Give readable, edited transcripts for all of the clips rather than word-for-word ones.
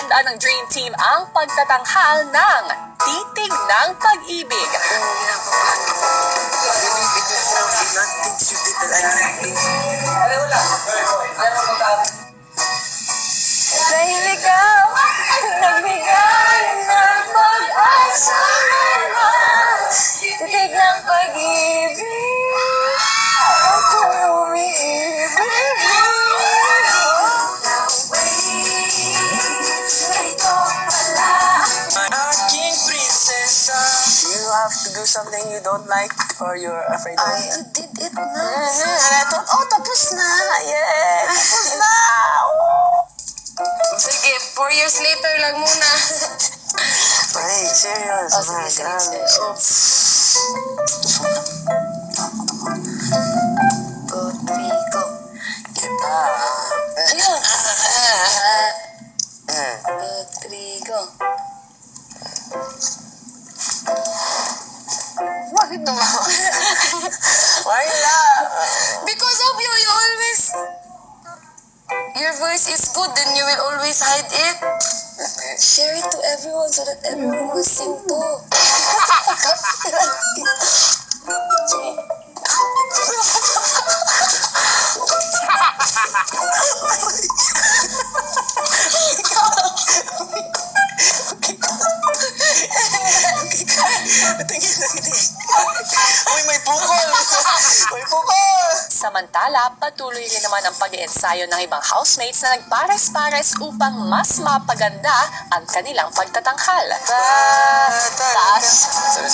Pinaghandaan ng Dream Team ang pagtatanghal ng Titig ng Pag-ibig. Dahil ikaw nagbigay ng pag-asa, titig ng pag-ibig, ako'y umiibig. Aking prinsesa. Do you have to do something you don't like or you're afraid of? I did it na. And I thought, oh, tapos na. Yeah, tapos na. Sige, 4 years later lang muna. Hey, serious. Oh, sige. Go, 3, go. Kita. Ayun. Go, 3, go. Bakit naman? Why not? Because of you, you always... Your voice is good, then you will always hide it. Share it to everyone so that everyone will sing too. Uy, may pukol! May pukol! Samantala, patuloy rin naman ang pag-iensayo ng ibang housemates na nagpares-pares upang mas mapaganda ang kanilang pagtatanghal. Taas. Sorry.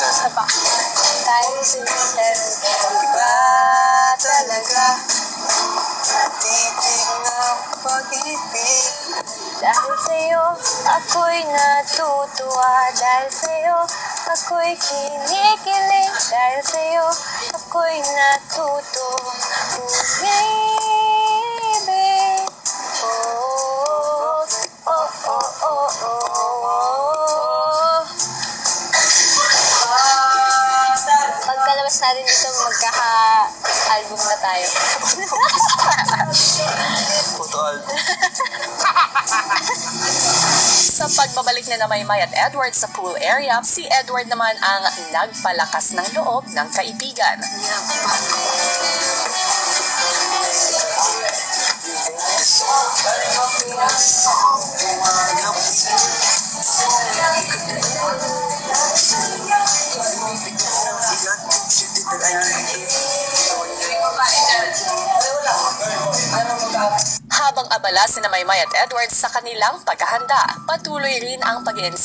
Tayo ba talaga? Titig ng pag-ibig. Dahil sa'yo, ako'y natutuwa. Dahil sa'yo, ako'y kinikilig. Dahil sa'yo, ako'y natuto. Umibig. Oh, oh, oh, oh, oh. Pagkalabas natin dito, magkaka-album na tayo. Photo album. Sa pagbabalik ni Maymay at Edward sa pool area, si Edward naman ang nagpalakas ng loob ng kaibigan. Habang abala si Maymay at Edward sa kanilang paghahanda, patuloy rin ang pag